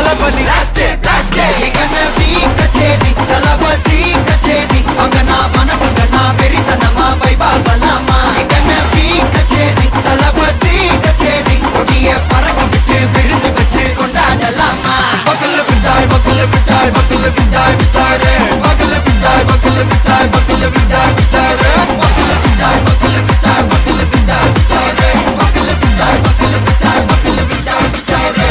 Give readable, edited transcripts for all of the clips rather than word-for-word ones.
தளபதி கச்சேரி தளபதி கச்சேரி அங்கனா மனகங்கனா வெறித்தனமா வைபா பலாமா கச்சேரி தளபதி கச்சேரி கொடிய பறக்க விட்டு விருந்து வச்சு கொண்டாடலாமா பக்கல பிட்டாய் பக்கல பிட்டாய் பக்கல பிட்டாய் பிட்டாரே பக்கல பிட்டாய் பக்கல பிட்டாய் பக்கல பிட்டாய் பிட்டாரே பக்கல பிட்டாய் பக்கல பிட்டாய் பக்கல பிட்டாய் பிட்டாரே பக்கல பிட்டாய் பக்கல பிட்டாய் பக்கல பிட்டாய் பிட்டாரே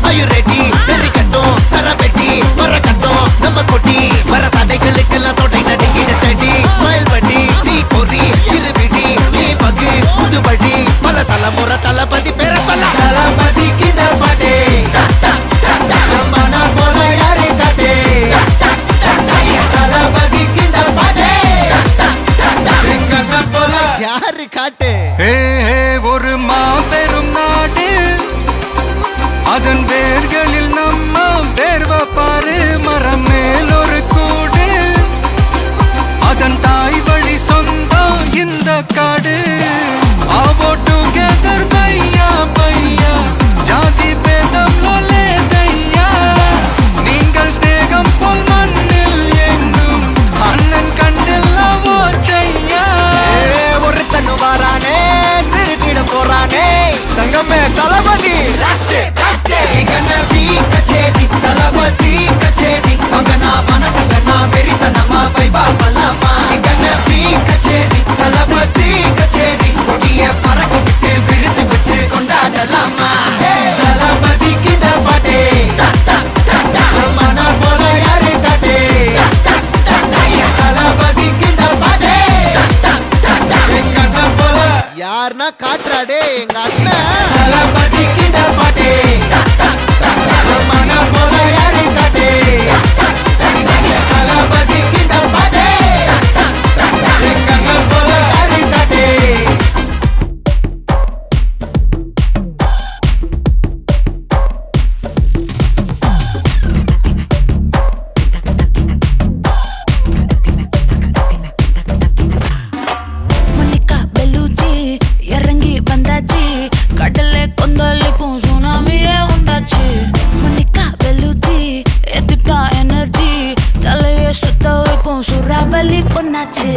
Are you ready? Very கட்டும் சரபெட்டி வர கட்டும் நம்ம கொட்டி வர தடைகளுக்கெல்லாம் தொடை நடுங்கிட ஸ்டடி ஸ்மைல் பண்ணி நீ பொறி இருவிடி நீ பகு புதுபடி பல தலைமுறை தளபதி பேர சொல்ல தளபதிக்கு இந்த பாட்டே மன போல யாரு காட்டே தளபதிக்கு இந்த பாட்டே எங்க போல யாரு காட்டு ஒரு மாபெரும் நாடு அதன் வேர்களில் நம்ம வேர்வ பாரு மரம் மேல் ஒரு கூடு அதன் தாய் வழி சொந்தம் இந்த காடு ஆவோ டுகெதர் பையா பையா ஜாதி பேதம் லோலே தையா நீங்கள் ஸ்நேகம் போல் மண்ணில் எங்கும் அண்ணன் கண்டெல்லவோ செய்யா ஒரு தன்னு வாரானே திருக்கிட போறானே தங்கமே தளபதி கச்சேரி தளபதி கச்சேரி மகனா மனகங்கனா வெறித்தனமா வைபா பலாமா கச்சேரி தளபதி கச்சேரி கொடிய பறக்க விட்டு விருந்து வச்சு கொண்டாடலாமா தளபதிக்கு இந்த பாட்டே மன போல யாரு காட்டே தளபதிக்கு இந்த பாட்டே எங்க போல யாருன்னா காட்டுறாடே எங்க அண்ணன் தளபதிக்கு இந்த பாட்டே மன போல யாரு காட்டே தளபதிக்கு இந்த பாட்டே எங்க போல யாரு காட்டே மோனிகா பெல்லூச்சி இறங்கி வந்தாச்சு கடலே கொந்தளிக்கும் சுனாமியே உண்டாச்சு மோனிகா பெல்லூச்சி எத்திட்டா எனர்ஜி தலைய சுத்த வைக்கும் சுறாவலி பொண்ணாச்சு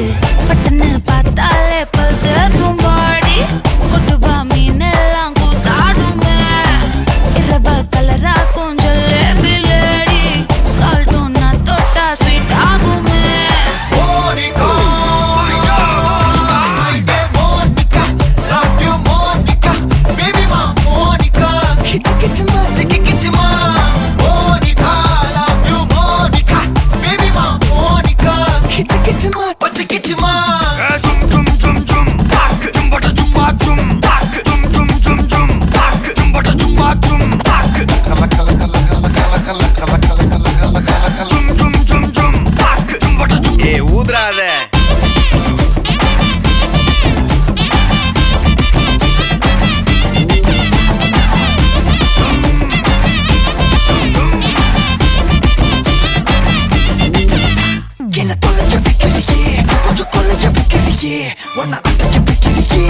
பட்டன்னு பார்த்தாலே பல்ஸ் தும்பாடி கொட்டுபா மீன் எல்லாம் கூத்தாடுமே இரவ கலராக்கும் ஜல்லேபி லேடி சால்ட்டும் நான் தொட்டா ஸ்வீட் ஆகுமே ஊதுறாத என்ன தொலைஞ்ச வைக்கிறியே கொஞ்சம் கொலைஞ்ச வைக்கிறியே உன்னை அடைஞ்ச வைக்கிறியே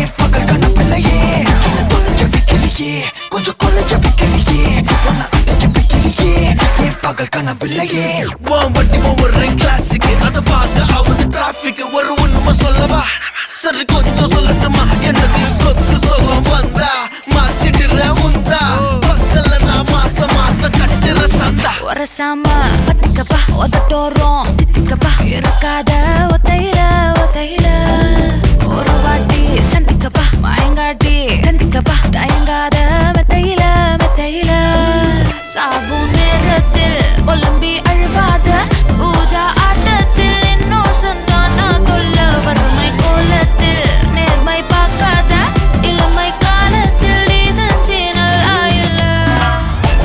என் பகல் கனப்பில்லையே என்ன தொலைஞ்ச வைக்கிறியே கொஞ்சம் கொலைஞ்ச வைக்கிறியே உன்னை அடைஞ்ச வைக்கிறியே என் பகல் கனப்பில்லையே வண்டி ஒரு கிளாஸுக்கு அதை பார்த்து அவங்க டிராபிக் ஒரு உண்மை சொல்லவா சரி கொஞ்சம் சொல்லட்டுமா என்னது சொத்து சொகம் வந்தா மாத்திடுற உந்தா பக்கல நான் மாசம் கட்டுற சந்தா ஒரசாம பத்திக்கப்பா ஒதட்டோரம் தித்திக்கப்பா இருக்காத ஒத்தையில ஒரு வாட்டி சந்திக்கப்பா மாயங்காட்டி கந்திக்கப்பா தயங்காத மெத்தையில சாபு நேரத்தில் ஒலம்பி அழுவாத பூஜா ஆட்டத்தில் இன்னும் சொன்னா தொல்ல வறுமை கோலத்தில் நேர்மை பார்க்காத இளமை காலத்தில் டீசன்சி நல்லா இல்ல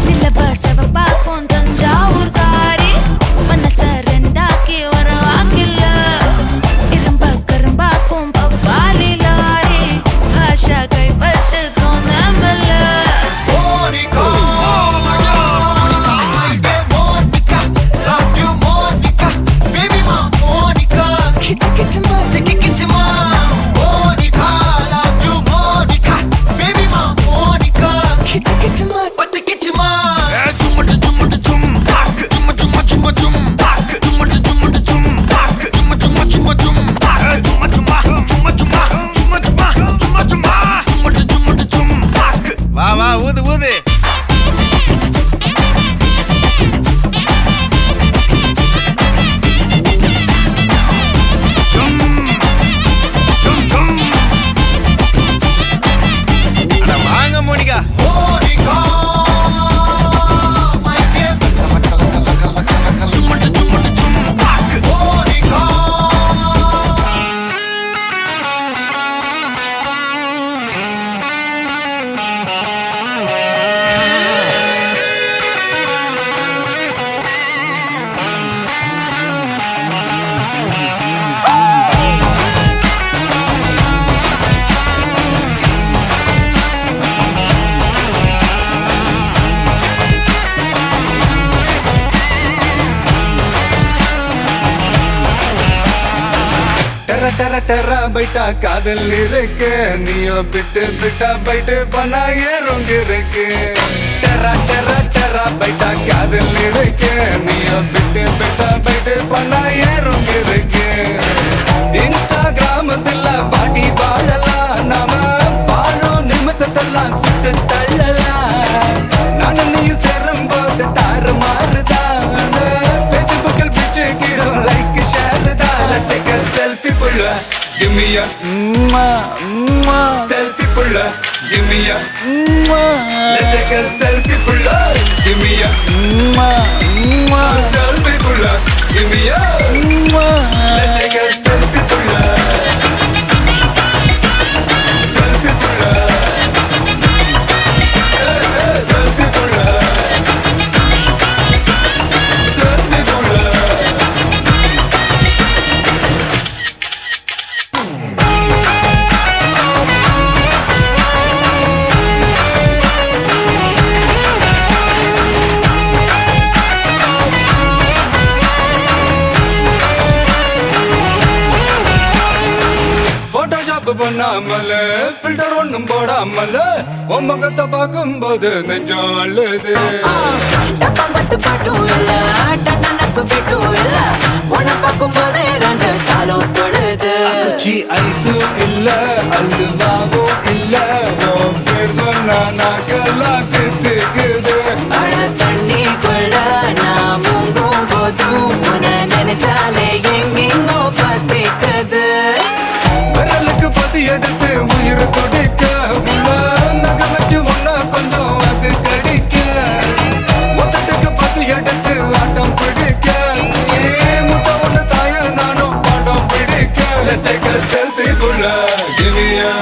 நிலவ செவப்பாக்கும் தஞ்சாவூர் காரி மனச ரெண்டாக்கி வர வாக்கில்ல இரும்ப கரும்பாக்கும் பப்பாலி லாரி ஆஷா கைப்பட்டுக்கும் நம்பல டெர டெர டெர பைட்டா காதல் இருக்கு நீயோ பிட்டு பிட்டா பைட்டு பண்ணா ஏறும் இருக்கு டெர டெர டெர பைட்டா காதல் இருக்கு நீயோ பிட்டு பிட்டா பைட்டு பண்ணா ஏறும் இருக்கு இன்ஸ்டாகிராமத்துல பாட்டி வாழலாம் நாம வாழும் நிமிஷத்தெல்லாம் சுட்டு தள்ளலாம் நானும் நீயும் சேரும் போது தாறு மாறுதான் ஃபேஸ்புக்கில் பிச்சு கீழும் லைக் ஷேர் தான் Let's take a selfie pulla give me a selfie pulla give me a Let's take a selfie pulla give me a selfie pulla give me a Let's take a selfie pulla selfie pulla selfie pulla selfie pulla Photoshop பண்ணாமல filter ஒண்ணும் போடாமல உன் முகத்தை பார்க்கும்போது நெஞ்சம் அழுது டப்பம்பட்டு பாட்டும் இல்ல டன்னனக்கு பிட்டும் இல்ல உன்னை பார்க்கும்போது ரெண்டு காலம் தொழுது குச்சி ஐஸும் இல்ல அல்வாவும் இல்ல உன் பேர் சொன்னா நாக்கெல்லாம் தித்துக்குது அட தண்ணிக்குள்ள நான் முங்கும் போதும் உன்னை நினைச்சாலே எங்கெங்கோ பத்திக்குது விரலுக்கு பசி எடுத்து உயிர் துடிக்க உள்ள நகை வச்சு ஒன்னா கொஞ்சம் அது கடிக்க மொத்தத்துக்கு பசி எடுத்து ஆட்டம் பிடிக்க முத்த ஒண்ணு தாய நானும் பாடம் பிடிக்க Let's take a selfie புள்ள give me a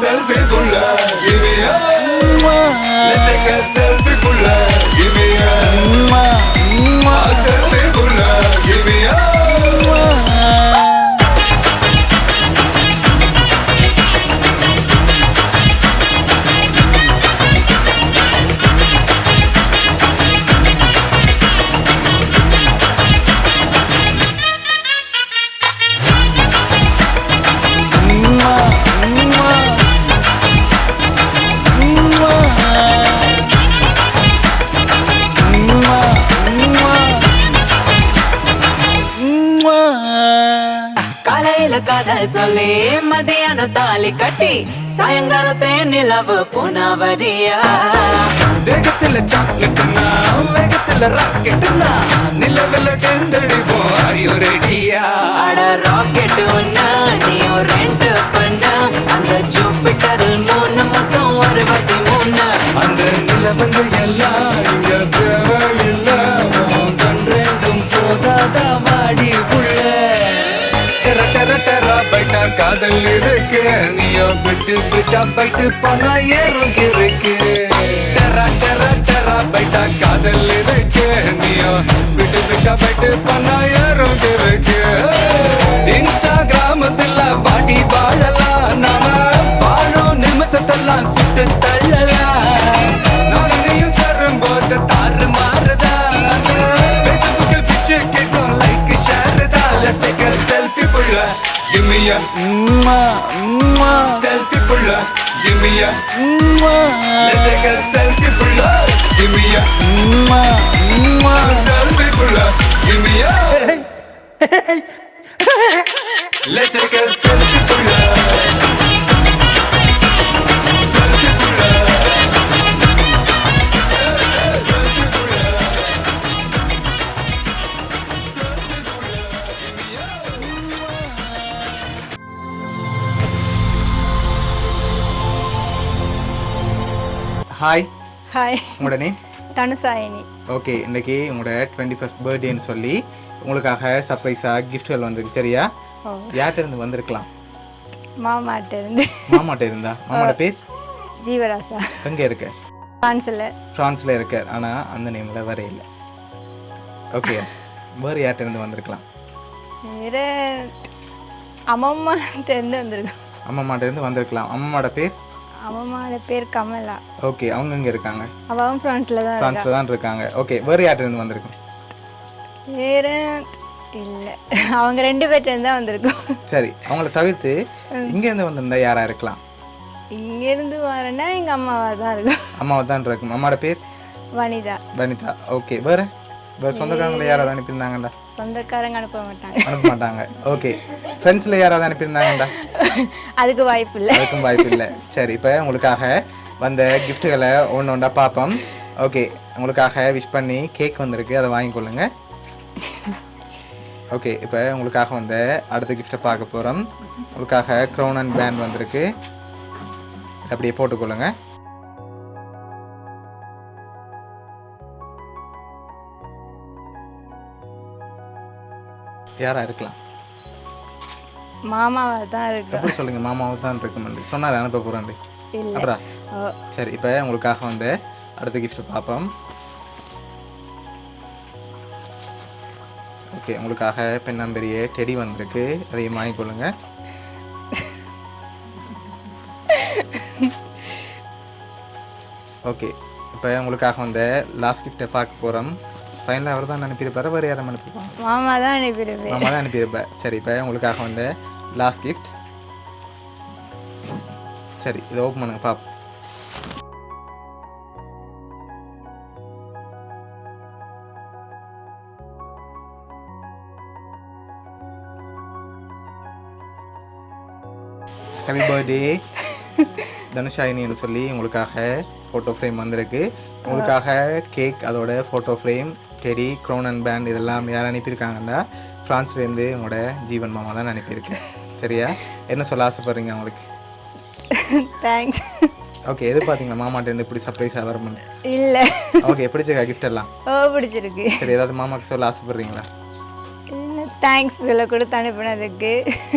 selfie புள்ள give me a Let's take a selfie புள்ள give me a selfie புள்ள give me a காலையில காதல் சொல்லி மதியானம் தாலி கட்டி சாயங்காலத்தே நிலவு புனவரியா தேகத்துல சாக்லேட்னா வேகத்துல ராக்கெட்னா நிலவுல டெண்டடிப்போம் ஐயோ ரெடியா அட ராக்கெட் ஒன்னா நீயும் ரெண்டு பண்ணா அந்த ஜூபிட்டரில் 3 மொத்தம் 63 அந்த நிலவங்க எல்லாம் இங்க தேவையில்லை உன் கண் ரெண்டும் போதாதா வாடி புள்ள டெர டெர டெர பைட்டா காதல் இருக்கு நீயோ பிட்டு பிட்டா பைட்டு பண்ணா ஏறும் இருக்கு டெர டெர டெர பைட்டா காதல் இருக்கு நீயோ பிட்டு பிட்டா பைட்டு பண்ணா ஏறும் இருக்கு இன்ஸ்டாகிராமத்துல வாடி வாழலாம் நாம வாழும் நிமிஷத்தெல்லாம் சுட்டு தள்ளலாம் நானும் நீயும் சேரும் போது தாறு மாறுதான் ஃபேஸ்புக்கில் பிச்சு கேட்கும் லைக் ஷேர் தான் Let's take a selfie புள்ள give me a selfie புள்ள give me a Let's take a selfie புள்ள give me a selfie புள்ள give me a Let's take a selfie புள்ள selfie புள்ள selfie புள்ள ஹாய் ஹாய் உங்களோட name Dhanusayini. Okay, இன்னைக்கு உங்களோட 21st பர்த்டேன்னு சொல்லி உங்களுக்காக சர்ப்ரைஸாக கிஃப்ட்கள் வந்திருக்கு. சரியா? யார்கிட்ட இருந்து வந்திருக்கலாம்? மாமாட்ட இருந்து. மாமாட்ட இருந்தா? மாமாட பேர் ஜீவராசா. எங்கே இருக்க? ஃப்ரான்ஸில் இருக்கார். ஆனால் அந்த நேமில் வர இல்லை. ஓகே, வேறு யார்கிட்ட இருந்து வந்திருக்கலாம்? வேறு அம்மம்மாட்ட இருந்து வந்திருக்கோம். அம்மாட்ட இருந்து வந்திருக்கலாம். அம்மாவோட பேர்? அம்மம்மாவோட பேர் கமலா. ஓகே, அவங்க எங்கே இருக்காங்க? அவன் ஃப்ரான்ஸில் தான் இருக்காங்க. ஓகே, வேறு யார்கிட்ட இருந்து வந்திருக்கோம்? வேறு இல்லை அவங்க 2 பேர்ட்டேருந்து தான் வந்திருக்கோம். சரி, அவங்கள தவிர்த்து இங்கேருந்து வந்திருந்தா யாராக இருக்கலாம்? இங்கேருந்து வரேன்னா எங்கள் அம்மாவாக தான் இருக்கும். அம்மாவை தான் இருக்கும். அம்மாவோட பேர் வனிதா. வனிதா. ஓகே, வேறு சொந்தக்காரங்களை யாராவது அனுப்பியிருந்தாங்கடா? சொந்தக்காரங்க அனுப்ப மாட்டாங்க. அனுப்ப மாட்டாங்க. ஓகே, ஃப்ரெண்ட்ஸில் யாராவது அனுப்பியிருந்தாங்கடா? அதுக்கு வாய்ப்பு இல்லை. அதுக்கும் வாய்ப்பு இல்லை. சரி, இப்போ உங்களுக்காக வந்த கிஃப்ட்டுகளை ஒன்று ஒன்றா பார்ப்போம். ஓகே, உங்களுக்காக விஷ் பண்ணி கேக் வந்திருக்கு, அதை வாங்கிக்கொள்ளுங்க. ஓகே, இப்போ உங்களுக்காக வந்த அடுத்த கிஃப்ட்டை பார்க்க போகிறோம். உங்களுக்காக க்ரௌன் அண்ட் பேண்ட் வந்திருக்கு, அப்படியே போட்டுக்கொள்ளுங்க. யாரா இருக்கலாம்? மாமாவாக தான் இருக்கு. எப்படி சொல்லுங்க? மாமாவை தான் இருக்குமெண்டு சொன்னார், அனுப்ப போகிறேன். இல்லை. அப்புறம் சரி, இப்போ உங்களுக்காக வந்து அடுத்த கிஃப்ட் பார்ப்போம். ஓகே, உங்களுக்காக பெண்ணாம்பெரிய டெடி வந்திருக்கு, அதையும் வாங்கிக்கொள்ளுங்க. ஓகே, இப்போ உங்களுக்காக வந்து லாஸ்ட் கிஃப்ட்டை பார்க்க போகிறோம். ஃபைனலாக அவர் தான் அனுப்பியிருப்பாரு, வேறு யாரும் அனுப்பியிருப்பாங்க? மாமா தான் அனுப்பிடுவேன். மாமா தான் அனுப்பியிருப்பேன். சரி, இப்போ உங்களுக்காக வந்து லாஸ்ட் கிஃப்ட். சரி, இதை ஓப்பன் பண்ணுங்க பாப்போம். ஹாப்பி பர்த்டே தனுஷாயினின்னு சொல்லி உங்களுக்காக ஃபோட்டோ ஃப்ரேம் வந்திருக்கு. உங்களுக்காக கேக், அதோட photo frame, teddy, crown and band இதெல்லாம் யார் அனுப்பியிருக்காங்கன்னா ஃப்ரான்ஸ்லேருந்து உங்களோட ஜீவன் மாமா தான் அனுப்பியிருக்கேன். சரியா? என்ன சொல்ல ஆசைப்படுறீங்க உங்களுக்கு? தேங்க்ஸ். ஓகே, எது பார்த்தீங்களா மாமாட்டேருந்து இப்படி சர்ப்ரைஸாக வரமுன்னு? இல்லை. ஓகே, பிடிச்சிருக்கா கிஃப்ட் எல்லாம்? ஓ, பிடிச்சிருக்கு. சரி, ஏதாவது மாமாவுக்கு சொல்ல ஆசைப்படுறீங்களா? இல்லை, தேங்க்ஸ் இதில் கொடுத்து அனுப்பினதுக்கு.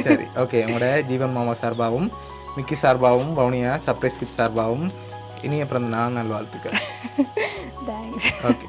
சரி, ஓகே, உங்களோட ஜீவன் மாமா சார்பாகவும் மிக்கி சார்பாகவும் வவுனியா சர்ப்ரைஸ் கிஃப்ட் சார்பாகவும் இனிய பிறந்த நாள் நல்வாழ்த்துக்கள். தேங்க்ஸ். ஓகே.